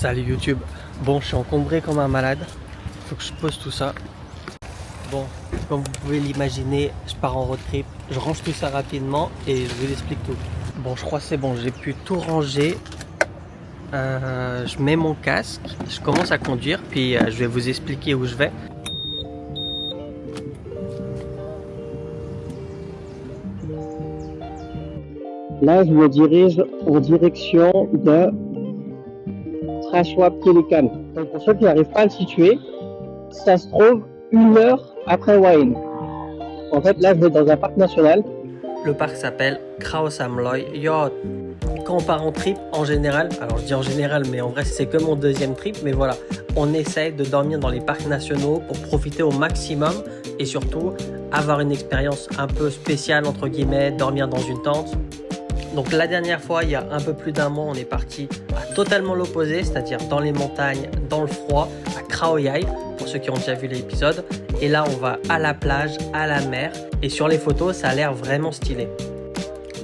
Salut YouTube. Bon, je suis encombré comme un malade. Faut que je pose tout ça. Bon, comme vous pouvez l'imaginer, je pars en road trip. Je range tout ça rapidement et je vous explique tout. Bon, je crois que c'est bon. J'ai pu tout ranger. Je mets mon casque. Je commence à conduire. Puis je vais vous expliquer où je vais. Là, je me dirige en direction de Prashwa Pelican. Donc pour ceux qui n'arrivent pas à le situer, ça se trouve 1 heure après Wain. En fait, là, je vais dans un parc national. Le parc s'appelle Khao Sam Loi Yot. Quand on part en trip, en général, alors je dis en général, mais en vrai, c'est que mon deuxième trip, mais voilà, on essaye de dormir dans les parcs nationaux pour profiter au maximum et surtout avoir une expérience un peu spéciale, entre guillemets, dormir dans une tente. Donc la dernière fois, il y a un peu plus d'un mois, on est parti à totalement l'opposé, c'est-à-dire dans les montagnes, dans le froid, à Krao Yai, pour ceux qui ont déjà vu l'épisode. Et là, on va à la plage, à la mer. Et sur les photos, ça a l'air vraiment stylé.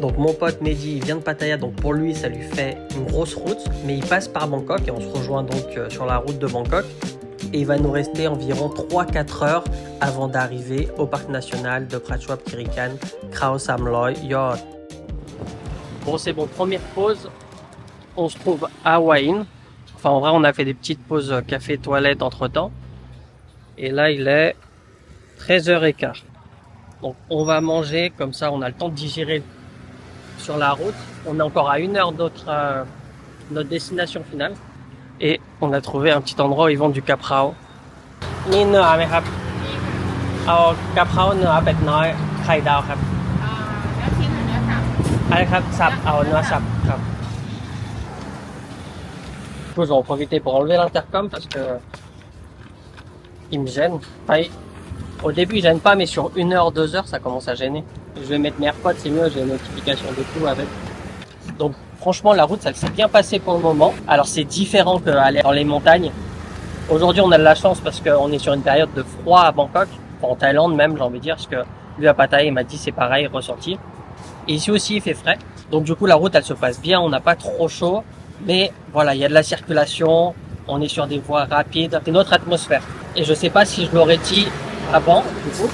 Donc mon pote Mehdi, il vient de Pattaya, donc pour lui, ça lui fait une grosse route. Mais il passe par Bangkok et on se rejoint donc sur la route de Bangkok. Et il va nous rester environ 3-4 heures avant d'arriver au parc national de Prachwap Khirikan, Khao Sam Loi Yot. Bon, c'est bon, première pause, on se trouve à Wain. Enfin, en vrai, on a fait des petites pauses café-toilette entre-temps. Et là, il est 13h15. Donc, on va manger, comme ça, on a le temps de digérer sur la route. On est encore à 1 heure de notre destination finale. Et on a trouvé un petit endroit où ils vendent du caprao. Ni นื้อไหมครับเอากะเพราเนื้อเป็ดน้อยไข่ดาวครับ เนื้อทิ้งหรือเนื้อสับ อะไรครับสับเอาเนื้อสับครับJe vais en profiter pour enlever l'intercom parce que il me gêne. Enfin, au début il gêne pas, mais sur 1 heure, 2 heures ça commence à gêner. Je vais mettre mes AirPods, c'est mieux, j'ai une notification de tout avec. Donc franchement la route ça s'est bien passé pour le moment. Alors c'est différent qu'aller dans les montagnes. Aujourd'hui on a de la chance parce qu'on est sur une période de froid à Bangkok, enfin, en Thaïlande même j'ai envie de dire, parce que lui à Pattaya il m'a dit c'est pareil, ressenti. Et ici aussi il fait frais, donc du coup la route elle se passe bien, on n'a pas trop chaud, mais voilà, il y a de la circulation, on est sur des voies rapides, c'est notre atmosphère. Et je sais pas si je l'aurais dit avant, du coup,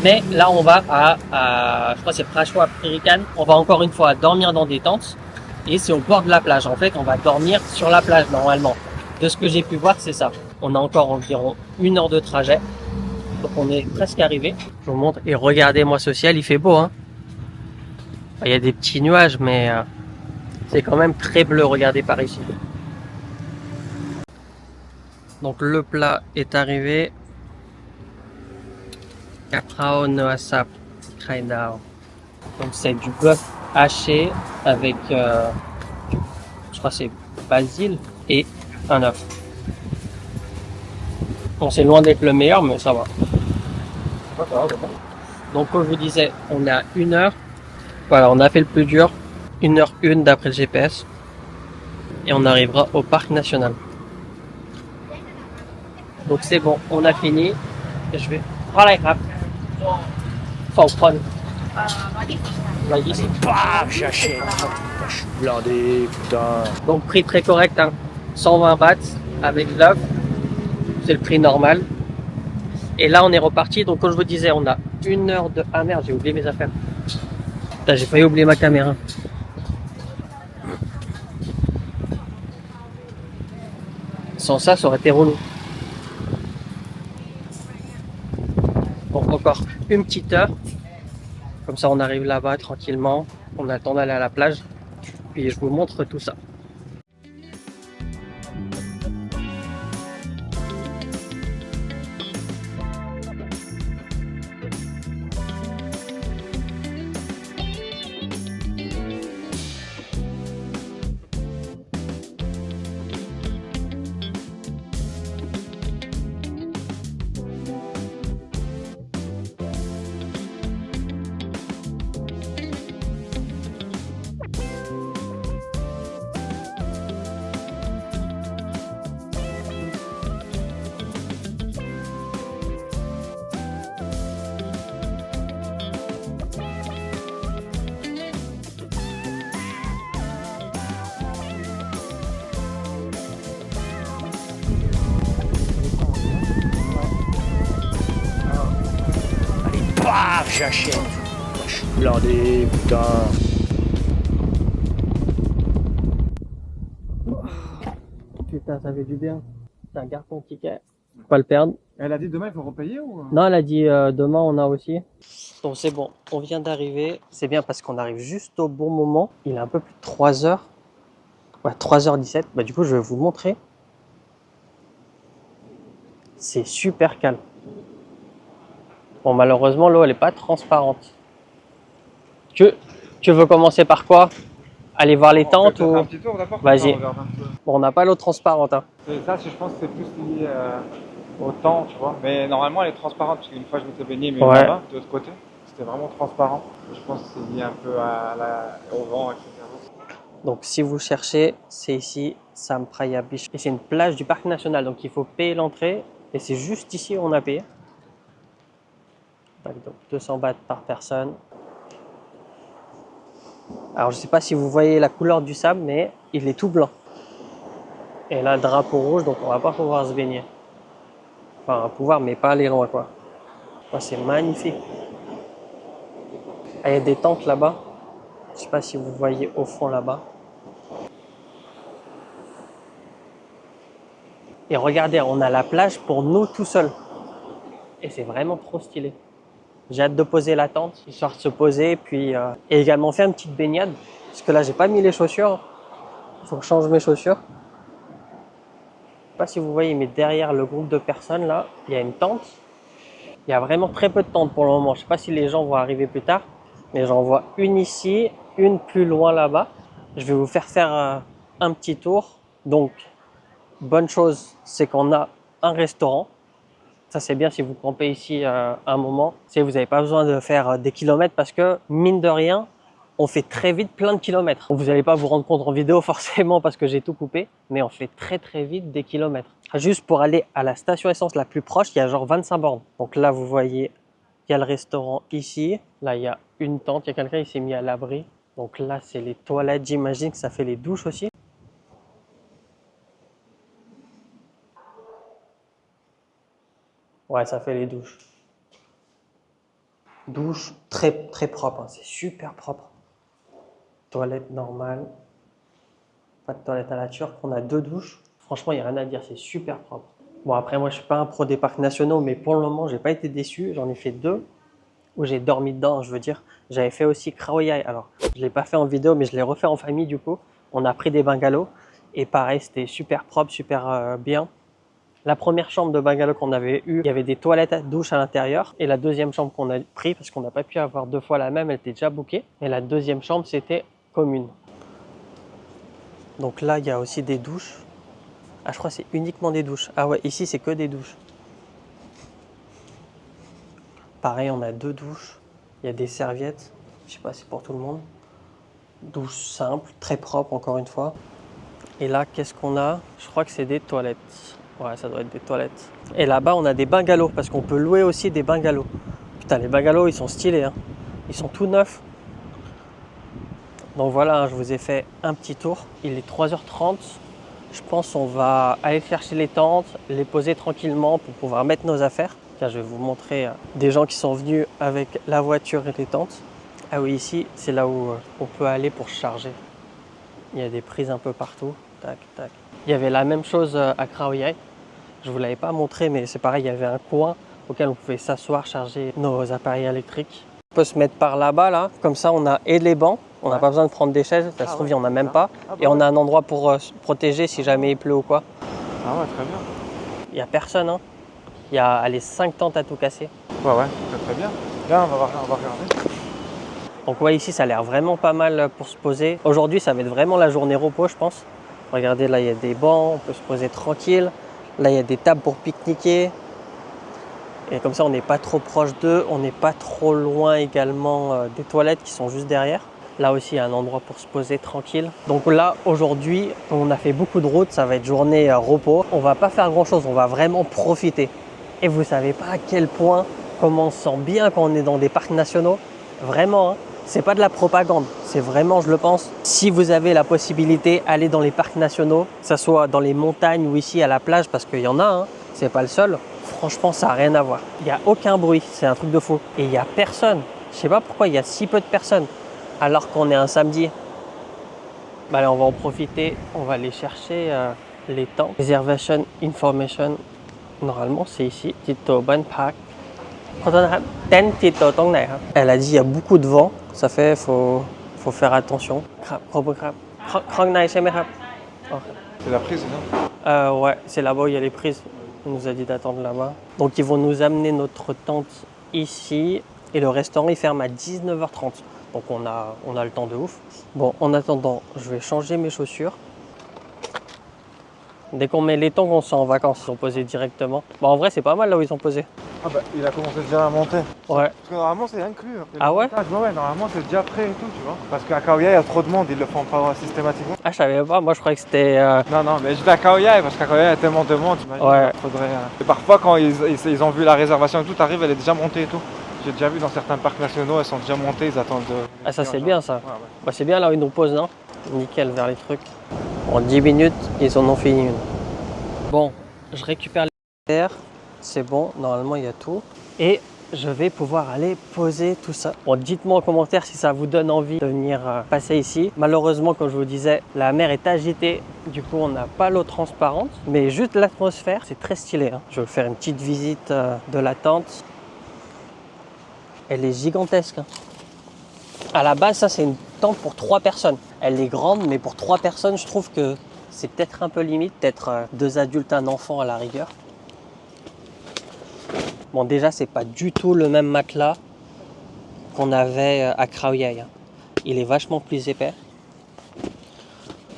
mais là on va je crois que c'est Prachwap Khirikan, on va encore une fois dormir dans des tentes, et c'est au bord de la plage, en fait on va dormir sur la plage normalement. De ce que j'ai pu voir c'est ça, on a encore environ 1 heure de trajet, donc on est presque arrivé. Je vous montre, et regardez-moi ce ciel, il fait beau hein. Il y a des petits nuages, mais c'est quand même très bleu, regardez par ici. Donc le plat est arrivé. Caprao Noa Sap Khai Dao. Donc c'est du bœuf haché avec, je crois que c'est basil et un œuf. Bon, c'est loin d'être le meilleur, mais ça va. Donc comme je vous disais, on est à 1 heure. Voilà, on a fait le plus dur, 1h01 d'après le GPS, et on arrivera au parc national. Donc c'est bon, on a fini. Je vais... Voilà, grave. Faut prendre. 120. Bah, chercher. Je suis blindé, putain. Donc prix très correct, hein. 120 bahts avec l'œuf. C'est le prix normal. Et là on est reparti, donc comme je vous disais, on a 1 heure de... Ah merde, j'ai oublié mes affaires. Putain, j'ai failli oublier ma caméra. Sans ça, ça aurait été relou. Bon, encore une petite heure. Comme ça, on arrive là-bas tranquillement. On a le temps d'aller à la plage. Puis je vous montre tout ça. j'achète. Moi, je suis blindé, putain. Putain, ça fait du bien. Putain, garde ton ticket. Faut pas le perdre. Elle a dit demain il faut repayer ou? Non, elle a dit demain on a aussi. Donc c'est bon, on vient d'arriver. C'est bien parce qu'on arrive juste au bon moment. Il est un peu plus de 3 heures. Ouais, 3h17. Bah, du coup, je vais vous montrer. C'est super calme. Bon, malheureusement, l'eau, elle n'est pas transparente. Tu veux commencer par quoi? Aller voir les tentes ou... Un petit tour d'abord. Vas-y. Bon, on n'a pas l'eau transparente. Hein. Ça, je pense que c'est plus lié au temps, tu vois. Mais normalement, elle est transparente parce qu'une fois, je m'étais baigné, mais Ouais. là-bas, de l'autre côté, c'était vraiment transparent. Je pense que c'est lié un peu au vent, etc. Donc, si vous cherchez, c'est ici, Sam Praia Beach. Et c'est une plage du parc national, donc il faut payer l'entrée. Et c'est juste ici où on a payé. Donc, 200 bahts par personne. Alors, je ne sais pas si vous voyez la couleur du sable, mais il est tout blanc. Et là, drapeau rouge, donc on va pas pouvoir se baigner. Enfin, on va pouvoir, mais pas aller loin, quoi. Oh, c'est magnifique. Ah, il y a des tentes là-bas. Je sais pas si vous voyez au fond là-bas. Et regardez, on a la plage pour nous tout seuls. Et c'est vraiment trop stylé. J'ai hâte de poser la tente, histoire de se poser, puis et également faire une petite baignade. Parce que là, j'ai pas mis les chaussures. Il faut que je change mes chaussures. Je sais pas si vous voyez, mais derrière le groupe de personnes là, il y a une tente. Il y a vraiment très peu de tentes pour le moment. Je sais pas si les gens vont arriver plus tard, mais j'en vois une ici, une plus loin là-bas. Je vais vous faire un petit tour. Donc, bonne chose, c'est qu'on a un restaurant. Ça, c'est bien si vous campez ici un moment. Vous n'avez pas besoin de faire des kilomètres parce que, mine de rien, on fait très vite plein de kilomètres. Vous n'allez pas vous rendre compte en vidéo forcément parce que j'ai tout coupé, mais on fait très vite des kilomètres. Juste pour aller à la station essence la plus proche, il y a genre 25 bornes. Donc là, vous voyez, il y a le restaurant ici. Là, il y a une tente, il y a quelqu'un qui s'est mis à l'abri. Donc là, c'est les toilettes. J'imagine que ça fait les douches aussi. Ouais, ça fait les douches. Douche très propre, hein. C'est super propre. Toilette normale. Pas de toilette à la turque. On a 2 douches. Franchement, il n'y a rien à dire, c'est super propre. Bon, après, moi, je suis pas un pro des parcs nationaux, mais pour le moment, j'ai pas été déçu. J'en ai fait 2 où j'ai dormi dedans, je veux dire. J'avais fait aussi Kraouyai. Alors, je l'ai pas fait en vidéo, mais je l'ai refait en famille, du coup. On a pris des bungalows. Et pareil, c'était super propre, super bien. La première chambre de bungalow qu'on avait eue, il y avait des toilettes à douche à l'intérieur. Et la deuxième chambre qu'on a pris, parce qu'on n'a pas pu avoir 2 fois la même, elle était déjà bookée. Et la deuxième chambre, c'était commune. Donc là, il y a aussi des douches. Ah, je crois que c'est uniquement des douches. Ah ouais, ici, c'est que des douches. Pareil, on a 2 douches. Il y a des serviettes. Je sais pas, c'est pour tout le monde. Douche simple, très propre, encore une fois. Et là, qu'est-ce qu'on a? Je crois que c'est des toilettes. Ouais, ça doit être des toilettes. Et là-bas, on a des bungalows, parce qu'on peut louer aussi des bungalows. Putain, les bungalows, ils sont stylés, hein. Ils sont tout neufs. Donc voilà, hein, je vous ai fait un petit tour. Il est 3h30. Je pense qu'on va aller chercher les tentes, les poser tranquillement pour pouvoir mettre nos affaires. Tiens, je vais vous montrer des gens qui sont venus avec la voiture et les tentes. Ah oui, ici, c'est là où on peut aller pour charger. Il y a des prises un peu partout. Tac, tac. Il y avait la même chose à Kraouyai. Je ne vous l'avais pas montré, mais c'est pareil, il y avait un coin auquel on pouvait s'asseoir, charger nos appareils électriques. On peut se mettre par là-bas, là. Comme ça, on a et les bancs. On n'a pas besoin de prendre des chaises. Ça se trouve, il n'y en a même pas. Et on a un endroit pour se protéger si jamais il pleut ou quoi. Ah ouais, très bien. Il n'y a personne, hein. Il y a allez, 5 tentes à tout casser. Ouais, très bien. Là, on va regarder. Donc ouais, ici, ça a l'air vraiment pas mal pour se poser. Aujourd'hui, ça va être vraiment la journée repos, je pense. Regardez, là, il y a des bancs, on peut se poser tranquille. Là, il y a des tables pour pique-niquer. Et comme ça, on n'est pas trop proche d'eux. On n'est pas trop loin également des toilettes qui sont juste derrière. Là aussi, il y a un endroit pour se poser tranquille. Donc là, aujourd'hui, on a fait beaucoup de routes. Ça va être journée repos. On va pas faire grand-chose. On va vraiment profiter. Et vous savez pas à quel point, comment on se sent bien quand on est dans des parcs nationaux. Vraiment, hein. C'est pas de la propagande, c'est vraiment, je le pense. Si vous avez la possibilité, allez dans les parcs nationaux, que ce soit dans les montagnes ou ici à la plage, parce qu'il y en a, hein, c'est pas le seul. franchement, ça n'a rien à voir. Il n'y a aucun bruit, c'est un truc de fou. Et il n'y a personne. Je sais pas pourquoi il y a si peu de personnes, alors qu'on est un samedi. Bah allez, on va en profiter, on va aller chercher les temps. Reservation information, normalement c'est ici. Tito Ban Park. Elle a dit il y a beaucoup de vent, ça fait faut faire attention. C'est la prise, non? Ouais, c'est là-bas où il y a les prises. On nous a dit d'attendre là-bas. Donc ils vont nous amener notre tente ici et le restaurant il ferme à 19h30. Donc on a le temps de ouf. Bon, en attendant, je vais changer mes chaussures. Dès qu'on met les tongs, on sort en vacances, ils sont posés directement. Bon, en vrai, c'est pas mal là où ils sont posés. Ah bah, il a commencé déjà à monter. Ouais. Parce que normalement, c'est inclus. Ah ouais? Ouais, normalement, c'est déjà prêt et tout, tu vois. Parce qu'à Khao Yai, il y a trop de monde, ils le font pas systématiquement. Ah, je savais pas, moi je croyais que c'était... Non, mais je vais à Khao Yai, parce qu'à Khao Yai, il y a tellement de monde, t'imagines. Ouais. Il faudrait, Et parfois, quand ils ont vu la réservation et tout, t'arrives, elle est déjà montée et tout. J'ai déjà vu dans certains parcs nationaux, elles sont déjà montées, ils attendent de... Ah, ça c'est bien ça. Ouais. Bah, c'est bien là où ils nous posent, non? Nickel, vers les trucs. En 10 minutes, ils en ont fini une. Bon, je récupère les verres, c'est bon, normalement il y a tout. Et je vais pouvoir aller poser tout ça. Bon, dites-moi en commentaire si ça vous donne envie de venir passer ici. Malheureusement, comme je vous disais, la mer est agitée. Du coup, on n'a pas l'eau transparente. Mais juste l'atmosphère, c'est très stylé. Hein. Je vais faire une petite visite de la tente. Elle est gigantesque. Hein. À la base, ça, c'est une tente pour 3 personnes. Elle est grande, mais pour 3 personnes, je trouve que c'est peut-être un peu limite. Peut-être 2 adultes, un enfant à la rigueur. Bon, déjà, c'est pas du tout le même matelas qu'on avait à Khao Yai. Hein. Il est vachement plus épais.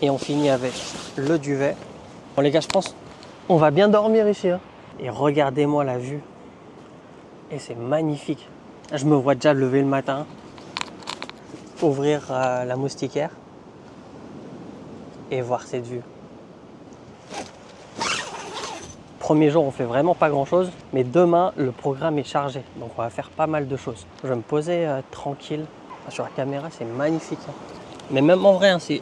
Et on finit avec le duvet. Bon, les gars, je pense on va bien dormir ici. Hein. Et regardez-moi la vue. Et c'est magnifique. Je me vois déjà lever le matin, ouvrir la moustiquaire et voir cette vue. Premier jour, on fait vraiment pas grand chose, mais demain, le programme est chargé. Donc, on va faire pas mal de choses. Je vais me poser tranquille. Sur la caméra, c'est magnifique. Hein. Mais même en vrai, hein, c'est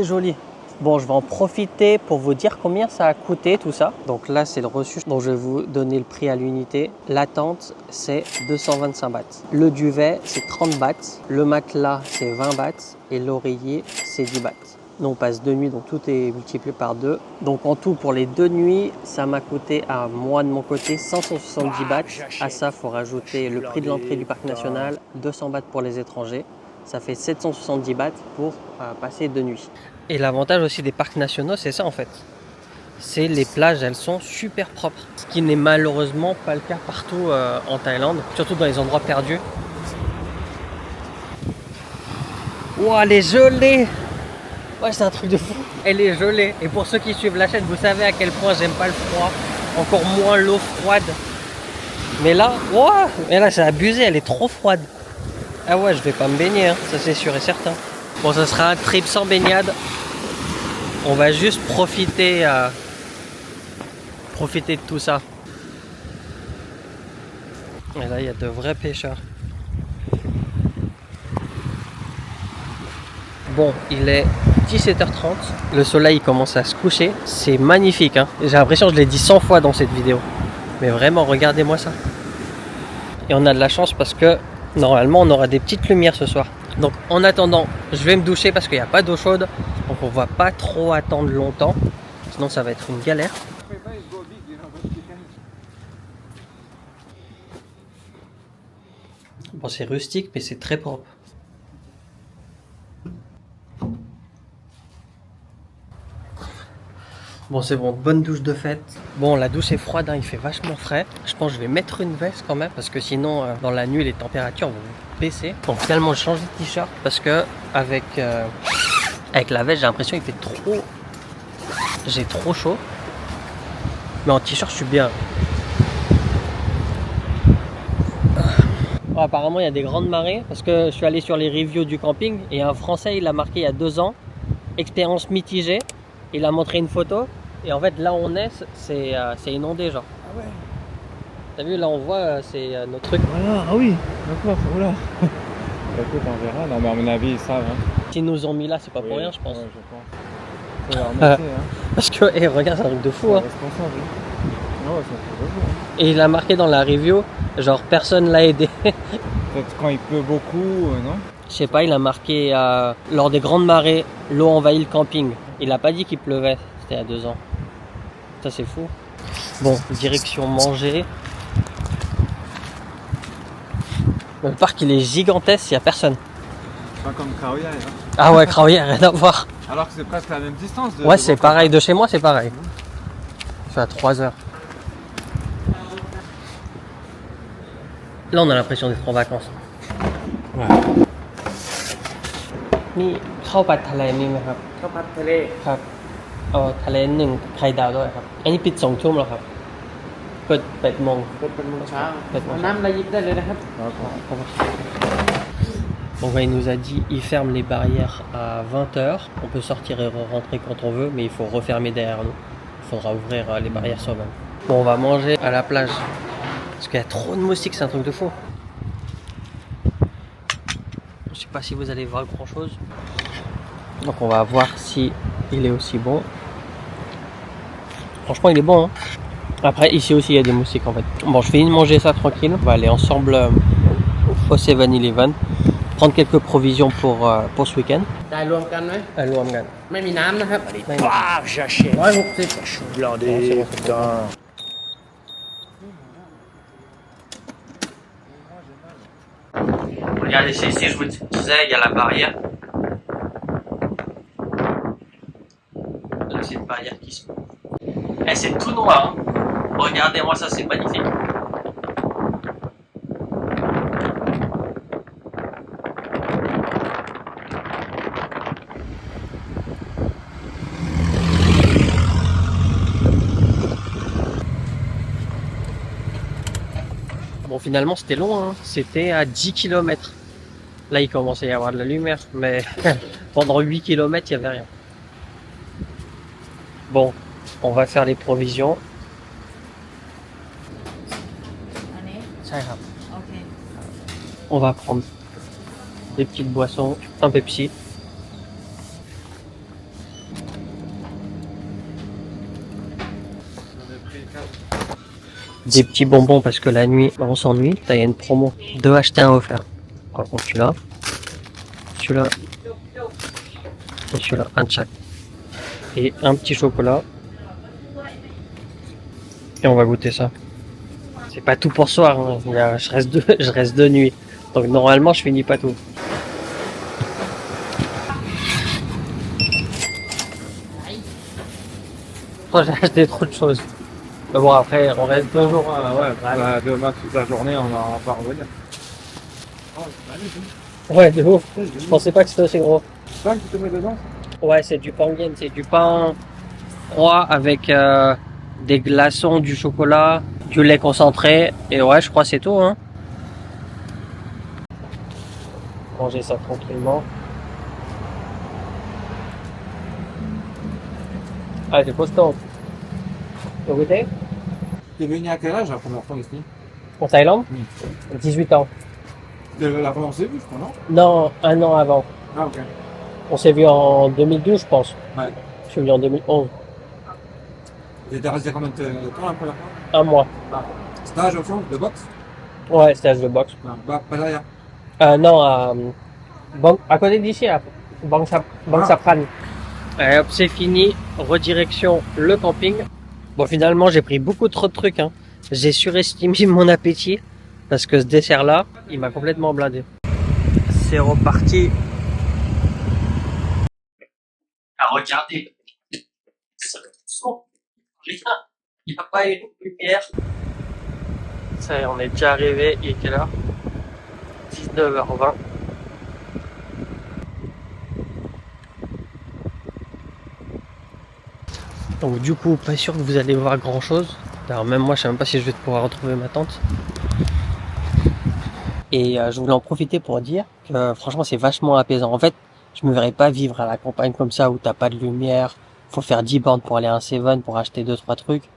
joli. Bon, je vais en profiter pour vous dire combien ça a coûté tout ça. Donc là, c'est le reçu. Donc, je vais vous donner le prix à l'unité. La tente, c'est 225 bahts. Le duvet, c'est 30 bahts. Le matelas, c'est 20 bahts. Et l'oreiller, c'est 10 bahts. Nous, on passe 2 nuits, donc tout est multiplié par 2. Donc en tout, pour les 2 nuits, ça m'a coûté à moi de mon côté 570 bahts. À ça, il faut rajouter le prix de l'entrée du parc national, 200 bahts pour les étrangers. Ça fait 770 bahts pour passer 2 nuits. Et l'avantage aussi des parcs nationaux, c'est ça en fait. C'est les plages, elles sont super propres. Ce qui n'est malheureusement pas le cas partout en Thaïlande, surtout dans les endroits perdus. Ouah, elle est gelée! Ouais, c'est un truc de fou. Elle est gelée. Et pour ceux qui suivent la chaîne, vous savez à quel point j'aime pas le froid. Encore moins l'eau froide. Mais là, ouah, mais là, c'est abusé. Elle est trop froide. Ah ouais, je vais pas me baigner. Hein. Ça, c'est sûr et certain. Bon, ça sera un trip sans baignade. On va juste profiter de tout ça. Et là, il y a de vrais pêcheurs. Bon, il est 17h30, le soleil commence à se coucher, c'est magnifique, hein. J'ai l'impression que je l'ai dit 100 fois dans cette vidéo, mais vraiment regardez-moi ça. Et on a de la chance parce que normalement on aura des petites lumières ce soir. Donc en attendant, je vais me doucher parce qu'il n'y a pas d'eau chaude, donc on va pas trop attendre longtemps, sinon ça va être une galère. Bon, c'est rustique mais c'est très propre. Bon, c'est bon, bonne douche de fête. Bon, la douche est froide, hein, il fait vachement frais. Je pense que je vais mettre une veste quand même, parce que sinon, dans la nuit, les températures vont baisser. Bon, finalement, je change de t-shirt, parce que avec la veste, j'ai l'impression qu'il fait trop... J'ai trop chaud. Mais en t-shirt, je suis bien. Bon, apparemment, il y a des grandes marées, parce que je suis allé sur les reviews du camping, et un Français, il a marqué il y a 2 ans, expérience mitigée. Il a montré une photo et en fait là où on est c'est inondé genre. Ah ouais. T'as vu là on voit c'est notre truc. Voilà, ah oui, d'accord, voilà. Écoute, on verra, non mais à mon avis ils savent. Hein. S'ils nous ont mis là c'est pas pour rien je pense. Ouais, je pense. C'est leur métier, hein. Parce que regarde c'est un truc de fou hein. Responsable. Ouais, ça fait beaucoup, hein. Et il a marqué dans la review, genre personne l'a aidé. Peut-être quand il pleut beaucoup, non? Je sais pas, il a marqué lors des grandes marées, l'eau envahit le camping. Il a pas dit qu'il pleuvait, c'était il y a 2 ans. Ça c'est fou. Bon, direction manger. Le parc il est gigantesque, il y a personne. Pas comme Kraouyai, hein. Ah ouais, Kraouyai, rien à voir. Alors que c'est presque la même distance. Ouais, c'est pareil, de chez moi c'est pareil. C'est à 3 heures. Là on a l'impression d'être en vacances. Ouais. นี่ข้าวผัดทะเลมีไหมครับ ข้าวผัดทะเล ครับเอาทะเล1ไข่ดาวด้วยครับอันนี้ปิด2 ทุ่มแล้วครับเปิด8 โมง เป็นมื้อเช้า 8 โมง น้ำอะไรหยิบได้เลยนะครับ Donc il nous a dit il ferme les barrières à 20h. On peut sortir et rentrer quand on veut, mais il faut refermer derrière nous. Il faudra ouvrir les barrières soi-même. Bon, on va manger à la plage. Parce qu'il y a trop de moustiques, c'est un truc de fou. Je sais pas si vous allez voir grand chose. Donc on va voir si il est aussi bon. Franchement il est bon, hein. Après ici aussi il y a des moustiques en fait. Bon, je finis de manger ça tranquille. On va aller ensemble au 7-Eleven. Prendre quelques provisions pour ce week-end. จ่ายรวมกันไหม รวมกัน ไม่มีน้ำนะครับ Bah, j'achète. 160 Je suis blindé, putain. Regardez, c'est ici, je vous disais, il y a la barrière. Là, c'est une barrière qui se... Eh, c'est tout noir, hein. Regardez-moi ça, c'est magnifique. Bon, finalement, c'était long, hein. C'était à 10 km. Là, il commençait à y avoir de la lumière, mais pendant 8 km, il n'y avait rien. Bon, on va faire les provisions. อันนี้ Ça ira. โอเค On va prendre des petites boissons, un Pepsi. Des petits bonbons parce que la nuit on s'ennuie. Il y a une promo 2 acheter 1 offert. Par contre celui-là, celui-là et celui-là, un de chaque. Et un petit chocolat. Et on va goûter ça. C'est pas tout pour ce soir, hein. Je reste de nuit. Donc normalement je finis pas tout. Moi j'ai acheté trop de choses. Mais bon après on reste 2 jours. Bah, demain, toute la journée, on va pas revenir. Ouais, de ouf. Je pensais pas que c'était aussi gros. C'est ça que tu te mets dedans? Ouais, c'est du pangen, c'est du pain froid avec des glaçons, du chocolat, du lait concentré. Et ouais, je crois que c'est tout, hein. Manger ça tranquillement. Ah, c'est costaud. Vous goûtez? T'es venu à quel âge la première fois ici? En Thaïlande? 18 ans. C'est la première fois que je crois, non? Non, 1 an avant. Ah, ok. On s'est vu en 2012, je pense. Ouais. Je suis venu en 2011. T'es resté combien de temps la première fois? 1 mois. Stage au fond, de boxe? Ouais, stage de boxe. Pas derrière. Non, à côté d'ici, à Bang Sapran. Allez hop, c'est fini. Redirection le camping. Bon, finalement, j'ai pris beaucoup trop de trucs, hein. J'ai surestimé mon appétit parce que ce dessert-là, il m'a complètement blindé. C'est reparti. Ah, regardez. Il n'y a pas une lumière. Ça y est, on est déjà arrivé. Il est quelle heure? 19h20. Donc du coup, pas sûr que vous allez voir grand chose. Alors même moi, je sais même pas si je vais pouvoir retrouver ma tante. Et je voulais en profiter pour dire que franchement, c'est vachement apaisant. En fait, je me verrais pas vivre à la campagne comme ça où t'as pas de lumière. Faut faire 10 bornes pour aller à un Seven pour acheter 2-3 trucs.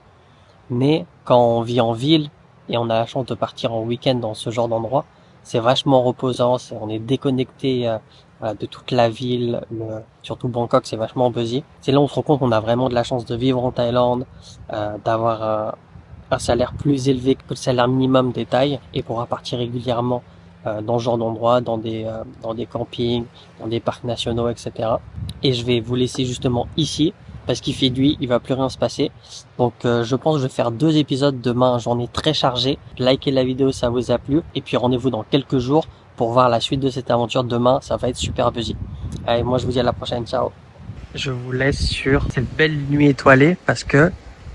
Mais quand on vit en ville et on a la chance de partir en week-end dans ce genre d'endroit, c'est vachement reposant. On est déconnecté de toute la ville. Surtout Bangkok, c'est vachement busy. C'est là où on se rend compte qu'on a vraiment de la chance de vivre en Thaïlande, d'avoir un salaire plus élevé que le salaire minimum des Thaïs et pourra partir régulièrement dans ce genre d'endroits, dans des campings, dans des parcs nationaux, etc. Et je vais vous laisser justement ici parce qu'il fait nuit, il va plus rien se passer. Donc je pense que je vais faire 2 épisodes demain, journée très chargée. Likez la vidéo si ça vous a plu et puis rendez-vous dans quelques jours pour voir la suite de cette aventure. Demain, ça va être super busy. Allez, moi je vous dis à la prochaine, ciao. Je vous laisse sur cette belle nuit étoilée parce que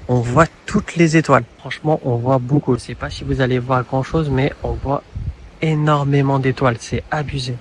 on voit toutes les étoiles. Franchement, on voit beaucoup. Je sais pas si vous allez voir grand chose, mais on voit énormément d'étoiles. C'est abusé.